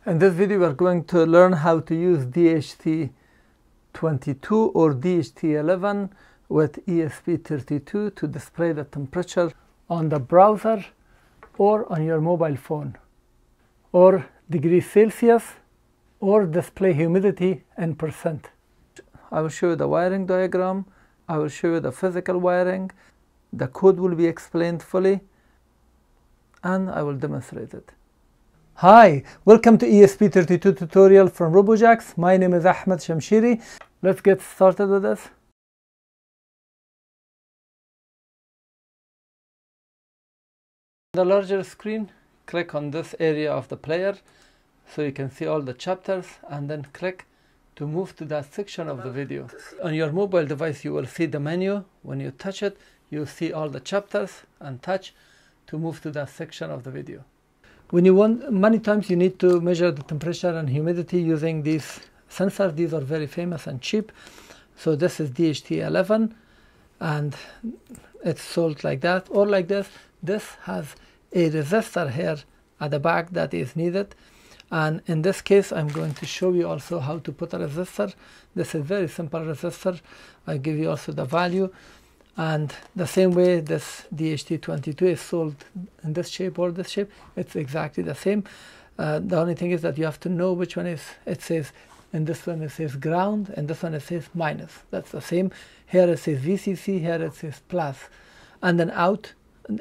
In this video we are going to learn how to use DHT22 or DHT11 with ESP32 to display the temperature on the browser or on your mobile phone, or degrees Celsius, or display humidity in percent. I will show you the wiring diagram, I will show you the physical wiring, the code will be explained fully, and I will demonstrate it. Hi, welcome to ESP32 tutorial from Robojax. My name is Ahmad Shamshiri. Let's get started with this. The larger screen, click on this area of the player so you can see all the chapters, and then click to move to that section of the video. On your mobile device you will see the menu. When you touch it, you'll see all the chapters, and touch to move to that section of the video. When you want, many times you need to measure the temperature and humidity using these sensors. These are very famous and cheap. So this is DHT11 and it's sold like that or like this. This has a resistor here at the back that is needed, and in this case I'm going to show you also how to put a resistor. This is very simple resistor. I give you also the value, and the same way this DHT22 is sold in this shape or this shape, it's exactly the same. The only thing is that you have to know which one is, it says, in this one it says ground, and this one it says minus. That's the same. Here it says VCC, here it says plus, and then out.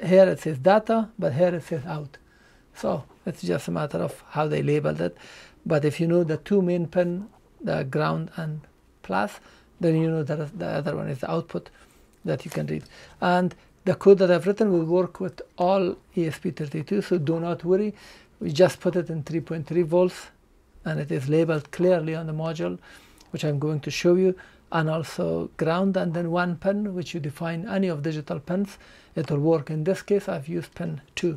Here it says data, but here it says out. So it's just a matter of how they labeled it. But if you know the two main pin, the ground and plus, then you know that the other one is the output that you can read. And the code that I've written will work with all ESP32, so do not worry. We just put it in 3.3 volts, and it is labeled clearly on the module, which I'm going to show you, and also ground, and then one pin which you define any of digital pins. It will work. In this case I've used pin 2.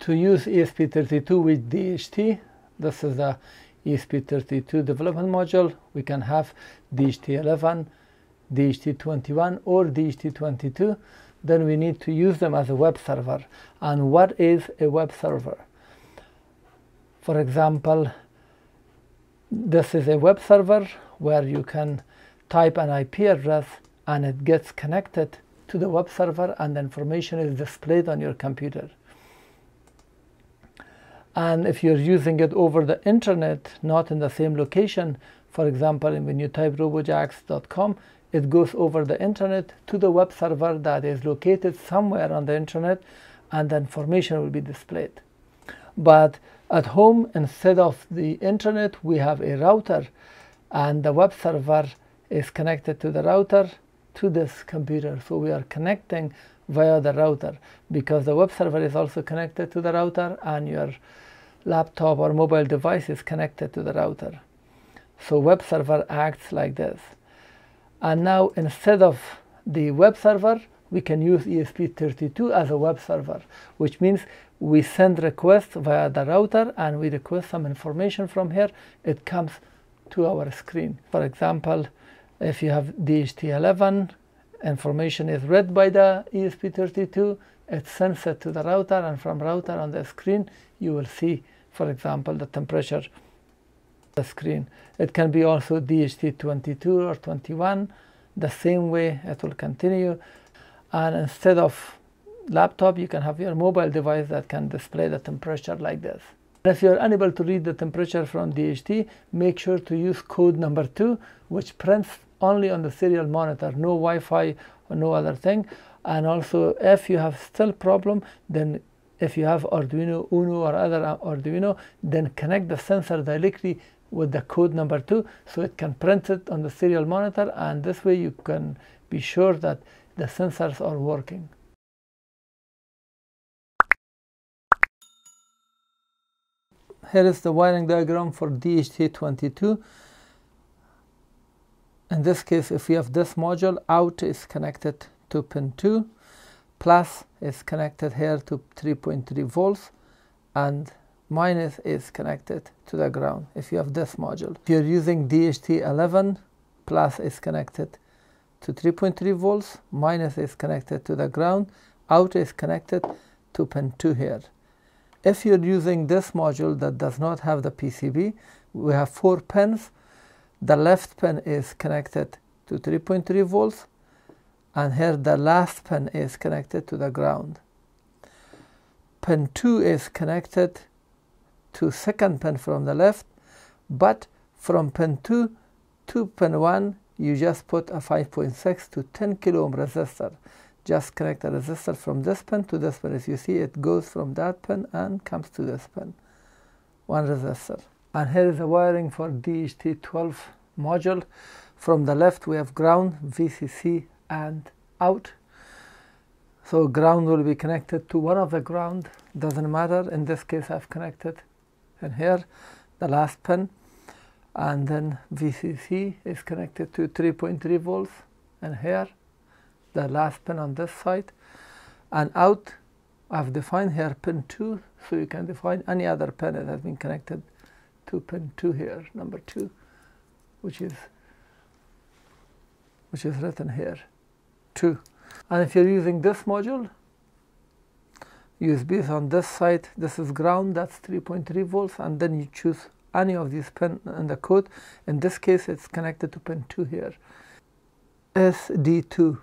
To use ESP32 with DHT, this is the ESP32 development module. We can have DHT11, DHT21 or DHT22. Then we need to use them as a web server. And what is a web server? For example, this is a web server where you can type an IP address and it gets connected to the web server, and the information is displayed on your computer. And if you're using it over the internet, not in the same location, for example, when you type robojax.com, it goes over the internet to the web server that is located somewhere on the internet, and the information will be displayed. But at home, instead of the internet, we have a router, and the web server is connected to the router to this computer. So we are connecting via the router, because the web server is also connected to the router, and your laptop or mobile device is connected to the router. So web server acts like this. And now instead of the web server, we can use ESP32 as a web server, which means we send requests via the router and we request some information from here. It comes to our screen. For example, if you have DHT11, information is read by the ESP32, it sends it to the router, and from router on the screen you will see, for example, the temperature on the screen. It can be also DHT22 or 21, the same way it will continue. And instead of laptop, you can have your mobile device that can display the temperature like this. If you're unable to read the temperature from DHT, make sure to use code number 2, which prints only on the serial monitor, no Wi-Fi or no other thing. And also, if you have still problem, then if you have Arduino Uno or other Arduino, then connect the sensor directly with the code number 2 so it can print it on the serial monitor, and this way you can be sure that the sensors are working. Here is the wiring diagram for DHT22. In this case, if we have this module, out is connected to pin 2, plus is connected here to 3.3 volts, and minus is connected to the ground if you have this module. If you're using DHT11, plus is connected to 3.3 volts, minus is connected to the ground, out is connected to pin 2 here. If you're using this module that does not have the PCB, we have 4 pins. The left pin is connected to 3.3 volts, and here the last pin is connected to the ground. Pin 2 is connected to second pin from the left, but from pin 2 to pin 1 you just put a 5.6 to 10 kilo ohm resistor. Just connect a resistor from this pin to this pin. As you see, it goes from that pin and comes to this pin. One resistor. And here is the wiring for DHT12 module. From the left we have ground, VCC and out. So ground will be connected to one of the ground, doesn't matter. In this case I've connected in here the last pin, and then VCC is connected to 3.3 volts, and here the last pin on this side. And out, I've defined here pin 2, so you can define any other pin that has been connected to pin 2 here, number 2, which is written here, 2. And if you're using this module, USB is on this side, this is ground, that's 3.3 volts, and then you choose any of these pins in the code. In this case it's connected to pin 2 here, SD2.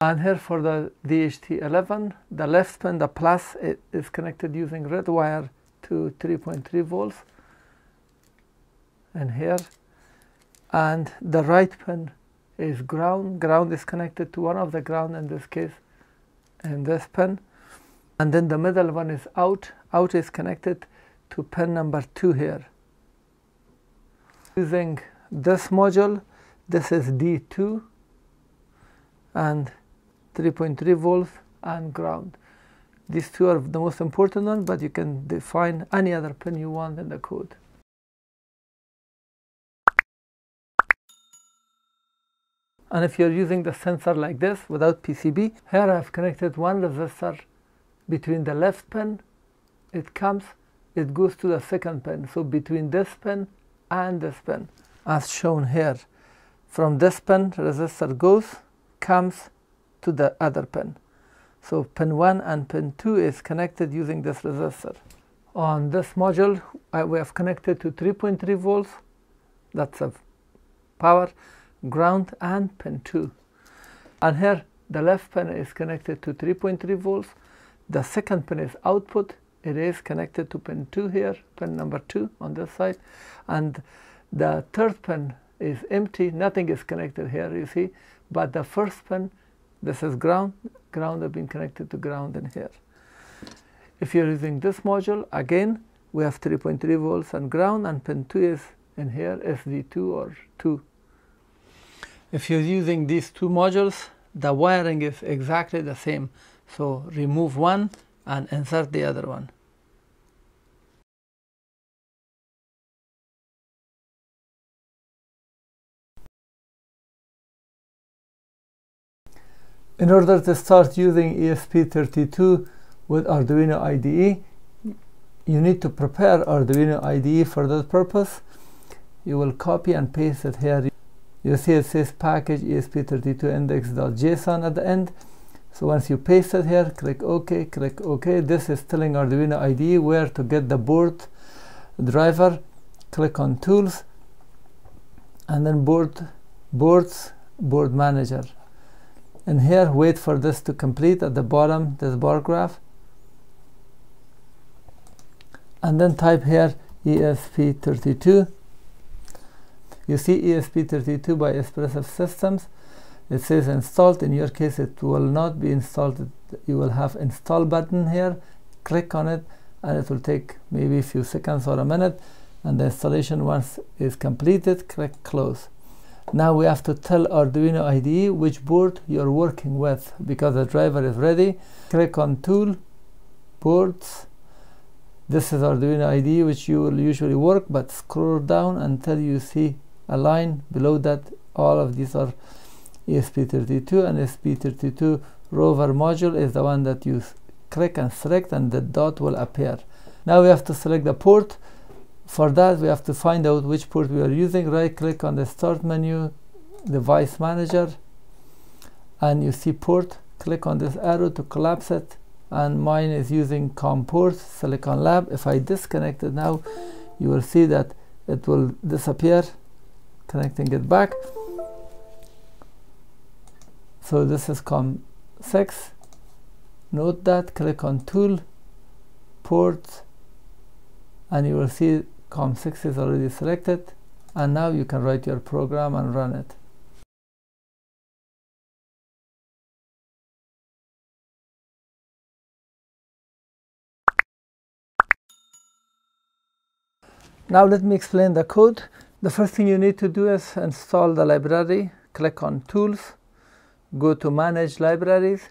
And here for the DHT11, the left pin, the plus, it is connected using red wire to 3.3 volts, and here. And the right pin is ground. Ground is connected to one of the ground, in this case, in this pin. And then the middle one is out. Out is connected to pin number 2 here. Using this module, this is D2 and 3.3 volts and ground. These two are the most important one, but you can define any other pin you want in the code. And if you're using the sensor like this without PCB, here I've connected one resistor between the left pin. It goes to the second pin, so between this pin and this pin, as shown here. From this pin, resistor comes to the other pin. So pin 1 and pin 2 is connected using this resistor. On this module, we have connected to 3.3 volts, that's a power, ground, and pin 2. And here the left pin is connected to 3.3 volts. The second pin is output. It is connected to pin 2 here, pin number 2 on this side. And the third pin is empty, nothing is connected here, you see. But the first pin, this is ground. Ground has been connected to ground in here. If you're using this module, again, we have 3.3 volts and ground, and pin 2 is in here, SD2 or 2. If you're using these two modules, the wiring is exactly the same. So remove one and insert the other one. In order to start using ESP32 with Arduino IDE, you need to prepare Arduino IDE for that purpose. You will copy and paste it here. You see it says package ESP32 index.json at the end. So once you paste it here, click OK, click OK. This is telling Arduino IDE where to get the board driver. Click on Tools, and then Board Manager. And here, wait for this to complete at the bottom, this bar graph. And then type here ESP32. You see ESP32 by Espressif Systems. It says installed. In your case, it will not be installed. You will have install button here. Click on it, and it will take maybe a few seconds or a minute. And the installation, once is completed, click close. Now we have to tell Arduino IDE which board you're working with, because the driver is ready. Click on Tool, Boards. This is Arduino IDE which you will usually work, but scroll down until you see a line below that. All of these are ESP32, and ESP32 rover module is the one that you click and select, and the dot will appear. Now we have to select the port. For that, we have to find out which port we are using. Right click on the Start menu, Device Manager, and you see port. click on this arrow to collapse it, and mine is using COM ports, Silicon Lab. If I disconnect it now, you will see that it will disappear. Connecting it back. So this is COM 6. Note that, click on Tool, Ports, and you will see COM 6 is already selected, and now you can write your program and run it. Now let me explain the code. The first thing you need to do is install the library. Click on Tools, go to Manage Libraries,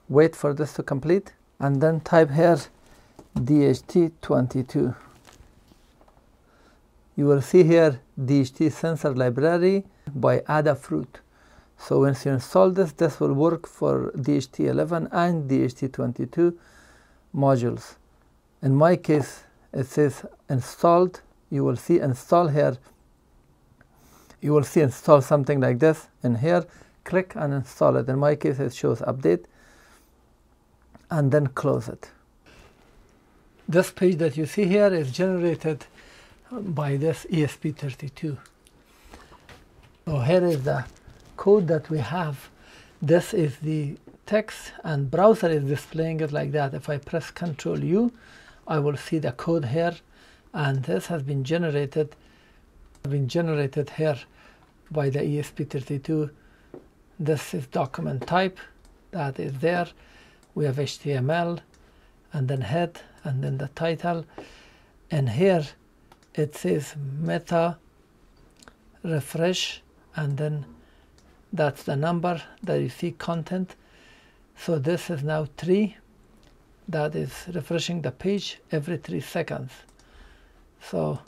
wait for this to complete, and then type here DHT22. You will see here DHT sensor library by Adafruit. So once you install this, this will work for DHT11 and DHT22 modules. In my case, it says installed. You will see install here. You will see install something like this in here. Click and install it. In my case, it shows update, and then close it. This page that you see here is generated by this ESP32. So here is the code that we have. This is the text, and browser is displaying it like that. If I press Ctrl U, I will see the code here, and this has been generated here by the ESP32. This is document type that is there. We have HTML, and then head, and then the title, and here it says meta refresh, and then that's the number that you see content. So this is now 3. That is refreshing the page every 3 seconds. So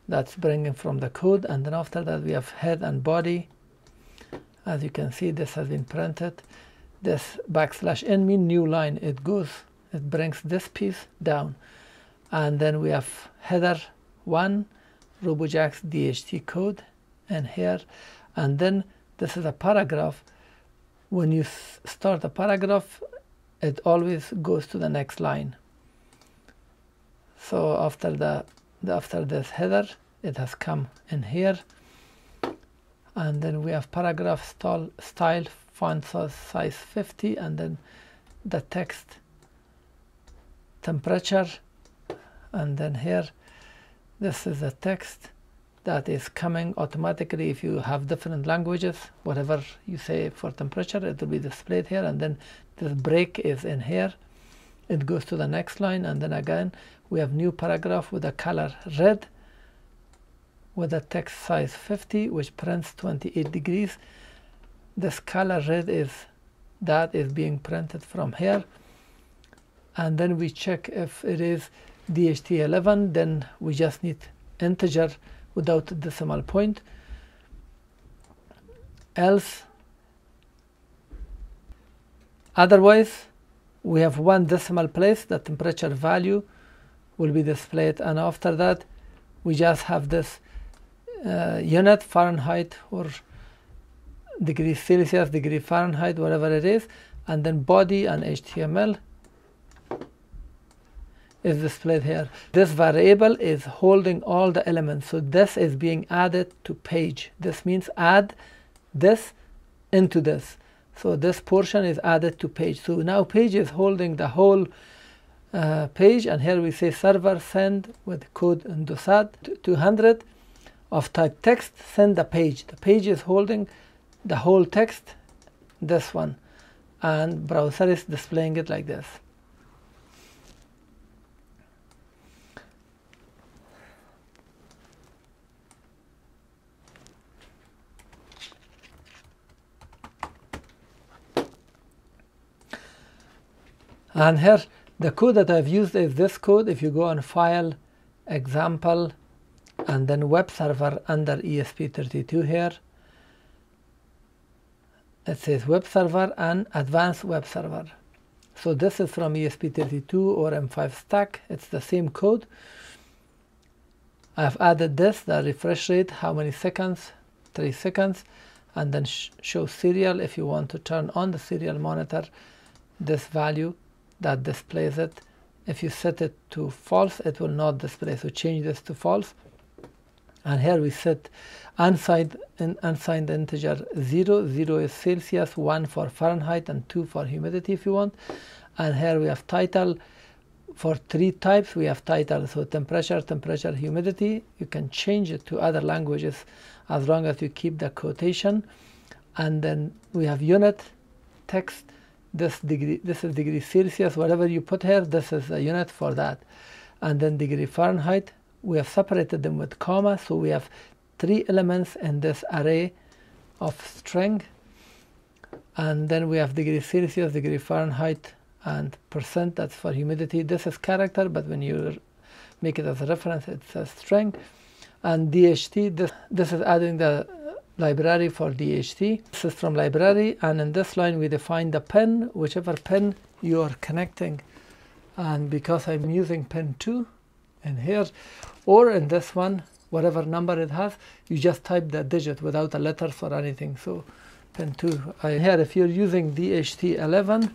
that's bringing from the code, and then after that we have head and body. As you can see, this has been printed. This \n mean new line. It brings this piece down, and then we have header 1, Robojax DHT code, and here, and then this is a paragraph. When you start a paragraph, it always goes to the next line. So after this header, it has come in here, and then we have paragraph style font size 50, and then the text temperature, and then here this is the text that is coming automatically. If you have different languages, whatever you say for temperature, it will be displayed here, and then this break is in here. It goes to the next line, and then again we have new paragraph with a color red with a text size 50, which prints 28 degrees. This color red is being printed from here, and then we check if it is DHT11. Then we just need integer without a decimal point, else otherwise we have 1 decimal place. The temperature value will be displayed, and after that we just have this unit, Fahrenheit or degrees Celsius, degree Fahrenheit, whatever it is, and then body and HTML is displayed here. This variable is holding all the elements, so this is being added to page. This means add this into this. So this portion is added to page. So now page is holding the whole page, and here we say server send with code Indosat 200 of type text, send the page. The page is holding the whole text, this one, and browser is displaying it like this. And here the code that I've used is this code. If you go on File, Example, and then Web Server under ESP32 here, it says Web Server and Advanced Web Server. So this is from ESP32 or M5 stack. It's the same code. I've added this, the refresh rate, how many seconds, 3 seconds, and then show serial. If you want to turn on the serial monitor, this value that displays it. If you set it to false, it will not display, so change this to false. And here we set unsigned integer 0. 0 is Celsius, 1 for Fahrenheit, and 2 for humidity if you want. And here we have title. For 3 types we have title, so temperature, humidity. You can change it to other languages as long as you keep the quotation. And then we have unit, text. This is degree Celsius. Whatever you put here, this is a unit for that. And then degree Fahrenheit. We have separated them with comma, so we have 3 elements in this array of string. And then we have degree Celsius, degree Fahrenheit, and percent, that's for humidity. This is character, but when you make it as a reference, it's a string. And DHT, this is adding the library for DHT. This is from library, and in this line we define the pin, whichever pin you are connecting. And because I'm using pin 2 in here, or in this one, whatever number it has, you just type the digit without the letters or anything. So pin 2. Here, if you're using DHT11,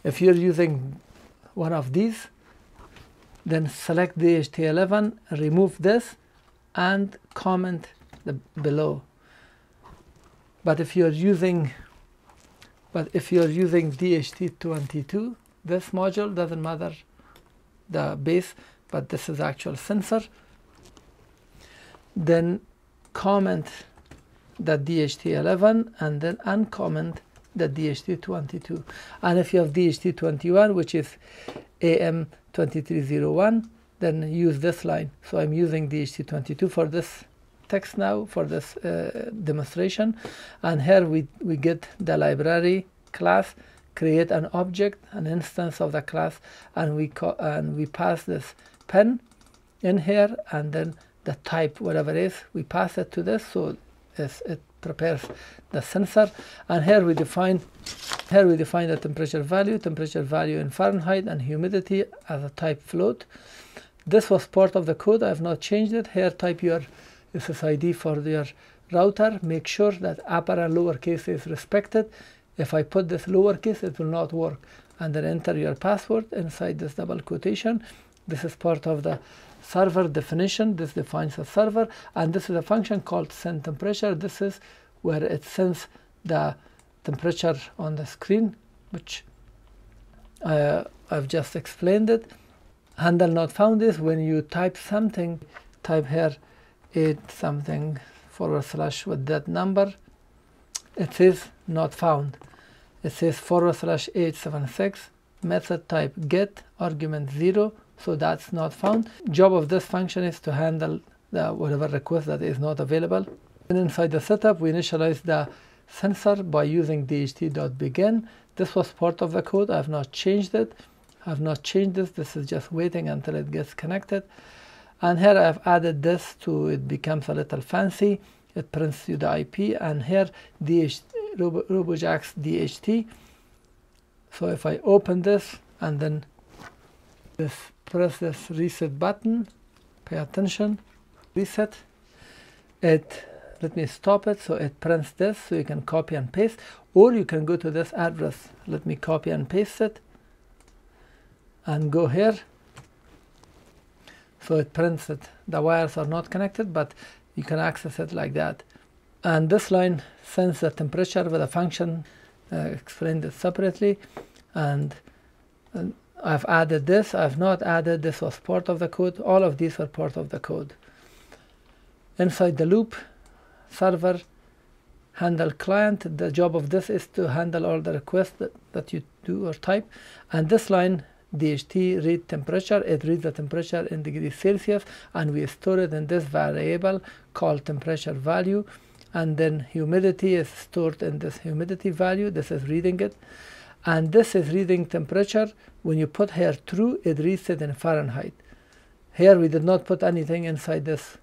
if you're using one of these, then select DHT11, remove this, and comment below. But if you're using DHT22, this module doesn't matter the base, but this is actual sensor. Then comment the DHT11 and then uncomment the DHT22. And if you have DHT21, which is AM2301, then use this line. So I'm using DHT22 for this text now, for this demonstration. And here we get the library class, create an object, an instance of the class, and we pass this pen in here, and then the type, whatever it is, we pass it to this, so it prepares the sensor. And here we define the temperature value in Fahrenheit, and humidity as a type float. This was part of the code. I have not changed it. Here type your SSID for your router. Make sure that upper and lowercase is respected. If I put this lowercase, it will not work. And then enter your password inside this double quotation. This is part of the server definition. This defines a server, and this is a function called send temperature. This is where it sends the temperature on the screen, which I've just explained it. Handle not found is when you type something, type here 8 something / with that number, it says not found. It says / 876, method type get, argument 0, so that's not found. Job of this function is to handle the whatever request that is not available. And inside the setup, we initialize the sensor by using dht.begin. This was part of the code. I have not changed it. I have not changed this. This is just waiting until it gets connected. And here I have added this to it becomes a little fancy. It prints you the IP, and here Robojax DHT. So if I open this and then press this reset button, pay attention, reset it. Let me stop it, so it prints this, so you can copy and paste, or you can go to this address. Let me copy and paste it and go here. So it prints it. The wires are not connected, but you can access it like that. And this line sends the temperature with a function, explained it separately. And I've added this. I've not added. This was part of the code. All of these were part of the code. Inside the loop, server, handle client. The job of this is to handle all the requests that you do or type. And this line, DHT read temperature, it reads the temperature in degrees Celsius, and we store it in this variable called temperature value. And then humidity is stored in this humidity value. This is reading it. And this is reading temperature. When you put here true, it reads it in Fahrenheit. Here we did not put anything inside this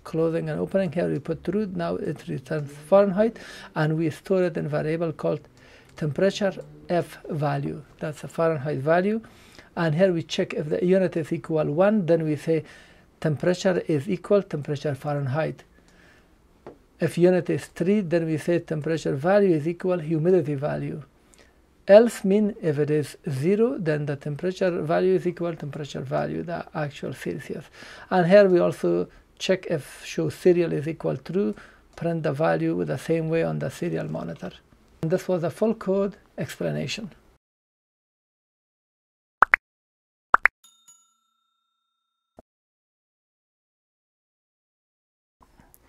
closing and opening. Here we put true. Now it returns Fahrenheit, and we store it in a variable called temperature F value. That's a Fahrenheit value. And here we check if the unit is equal 1, then we say temperature is equal temperature Fahrenheit. If unit is 3, then we say temperature value is equal humidity value. Else mean if it is 0, then the temperature value is equal temperature value, the actual Celsius. And here we also check if show serial is equal true, print the value the same way on the serial monitor. And this was a full code explanation.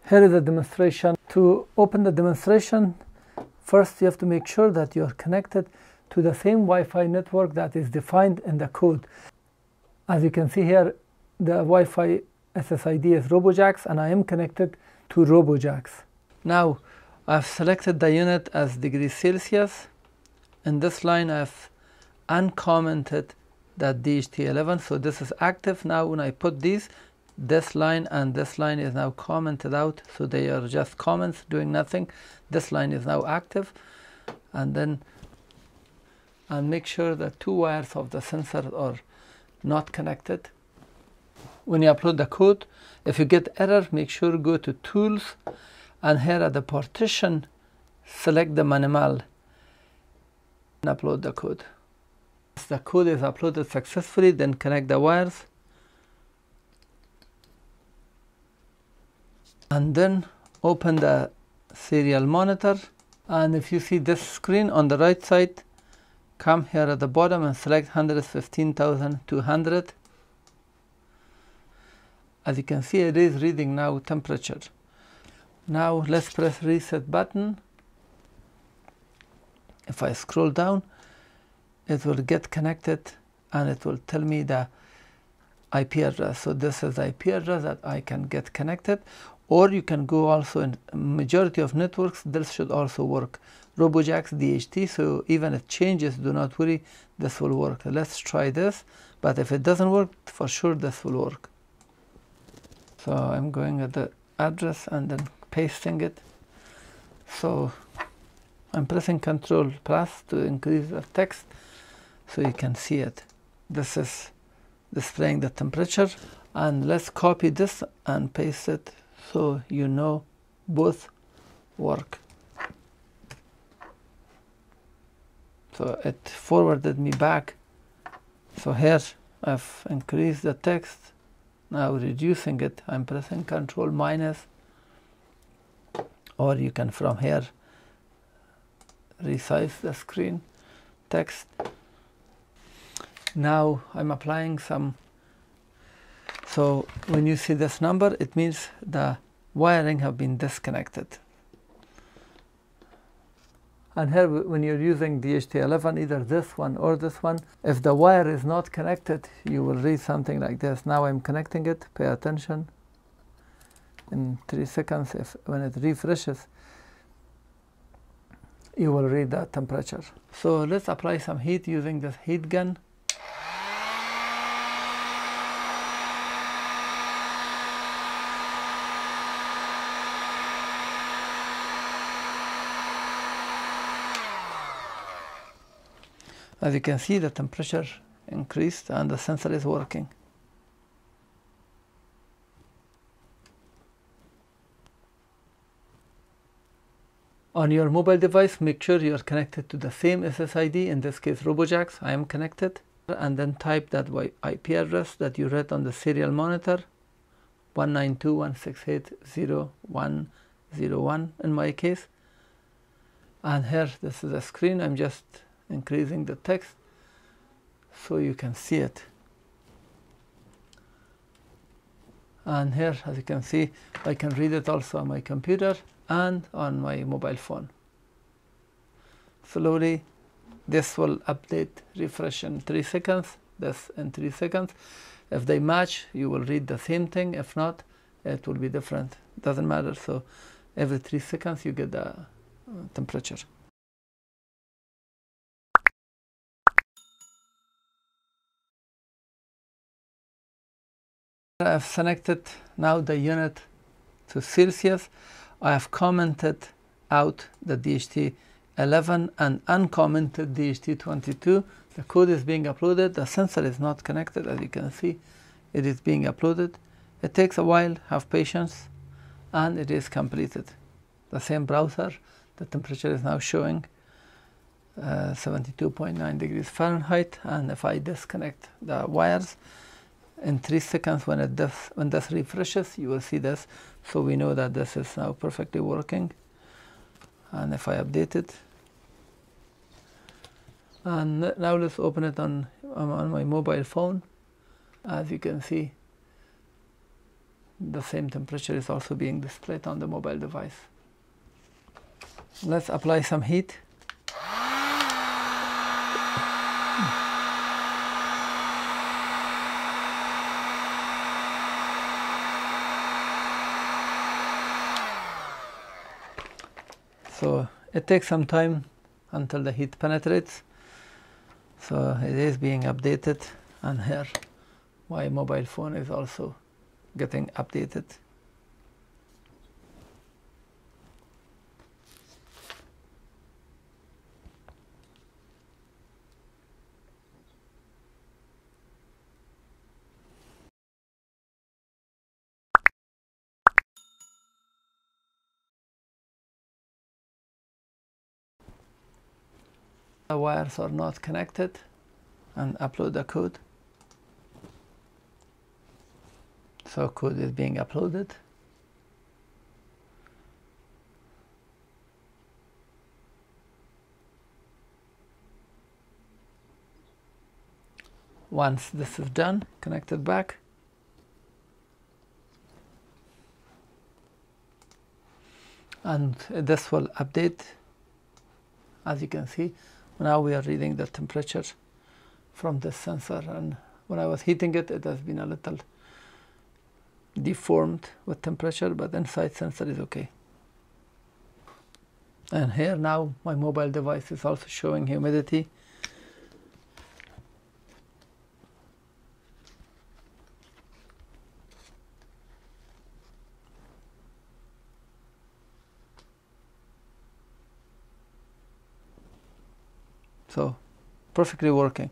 Here is a demonstration. To open the demonstration, first you have to make sure that you are connected to the same Wi-Fi network that is defined in the code. As you can see here, the Wi-Fi SSID is Robojax, and I am connected to Robojax. Now I've selected the unit as degrees Celsius. In this line I've uncommented that DHT11, so this is active. Now when I put this line and this line is now commented out, so they are just comments doing nothing. This line is now active, and then make sure that 2 wires of the sensor are not connected. When you upload the code, if you get error, make sure go to tools, and here at the partition select the manual and upload the code. Once the code is uploaded successfully, then connect the wires, and then open the serial monitor. And if you see this screen on the right side, come here at the bottom and select 115,200. As you can see, it is reading now temperature. Now let's press reset button. If I scroll down, it will get connected and it will tell me the IP address. So this is the IP address that I can get connected. Or you can go also in majority of networks, this should also work. Robojax DHT, so even if it changes, do not worry, this will work. Let's try this, but if it doesn't work, for sure this will work. So I'm going at the address and then pasting it. So I'm pressing Ctrl+ to increase the text so you can see it. This is displaying the temperature, and let's copy this and paste it so you know both work. So it forwarded me back. So here I've increased the text, now reducing it. I'm pressing Ctrl-, or you can from here resize the screen text. Now I'm applying some. So when you see this number, it means the wiring have been disconnected. And here when you're using DHT11, either this one or this one, if the wire is not connected, you will read something like this. Now I'm connecting it, pay attention. In 3 seconds, when it refreshes, you will read the temperature. So let's apply some heat using this heat gun. As you can see, the temperature increased and the sensor is working. On your mobile device, make sure you are connected to the same SSID, in this case Robojax. I am connected. And then type that IP address that you read on the serial monitor, 192.168.0.101 in my case. And here, this is a screen. I'm just increasing the text so you can see it. And here, as you can see, I can read it also on my computer and on my mobile phone. Slowly this will update, refresh in 3 seconds, this in 3 seconds. If they match, you will read the same thing. If not, it will be different. Doesn't matter. So every 3 seconds you get the temperature. I have selected now the unit to Celsius. I have commented out the DHT11 and uncommented DHT22. The code is being uploaded. The sensor is not connected. As you can see, it is being uploaded. It takes a while. Have patience, and it is completed. the same browser, the temperature is now showing 72.9 degrees Fahrenheit. And if I disconnect the wires in 3 seconds, when this refreshes, you will see this. So we know that this is now perfectly working. And if I update it, and now let's open it on my mobile phone. As you can see, the same temperature is also being displayed on the mobile device. Let's apply some heat. So it takes some time until the heat penetrates. So it is being updated, and here my mobile phone is also getting updated. The wires are not connected, and upload the code. So code is being uploaded. Once this is done, connect it back. And this will update. As you can see, now we are reading the temperature from this sensor, and when I was heating it, it has been a little deformed with temperature, but inside sensor is okay. And here now my mobile device is also showing humidity. So perfectly working.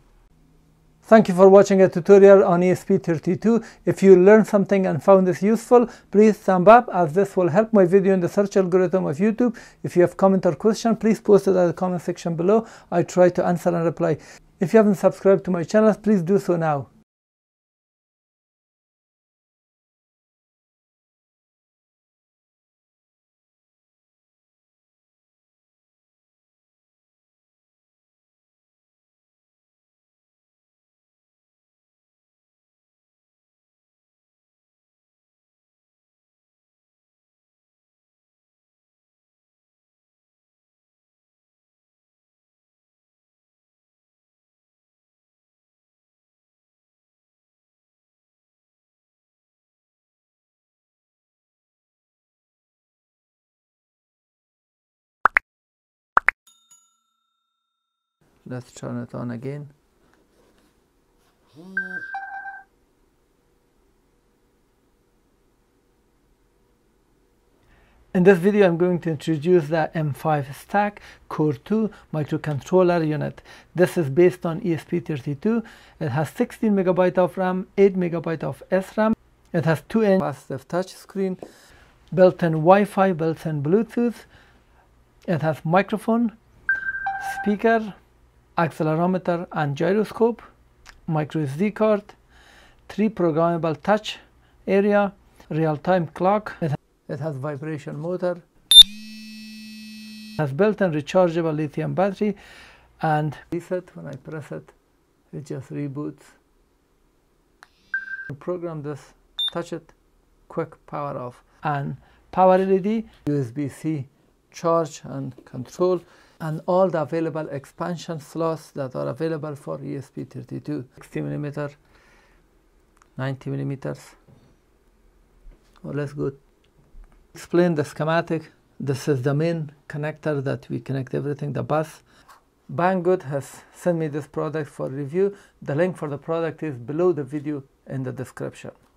Thank you for watching a tutorial on ESP32. If you learned something and found this useful, please thumb up, as this will help my video in the search algorithm of YouTube. If you have comment or question, please post it in the comment section below. I try to answer and reply. If you haven't subscribed to my channel, please do so now. Let's turn it on again. In this video, I'm going to introduce the M5 Stack Core 2 microcontroller unit. This is based on ESP32. It has 16 MB of RAM, 8 MB of SRAM. It has 2-inch capacitive touch screen, built-in Wi-Fi, built-in Bluetooth. It has microphone, speaker, accelerometer and gyroscope, micro SD card, 3 programmable touch area, real-time clock. It has vibration motor, has built-in rechargeable lithium battery, and reset. When I press it, it just reboots. To program this, touch it, quick power off, and power LED, USB-C charge and control, and all the available expansion slots that are available for ESP32. 60mm, 90mm. Well, let's go explain the schematic. This is the main connector that we connect everything, the bus. Banggood has sent me this product for review. The link for the product is below the video in the description.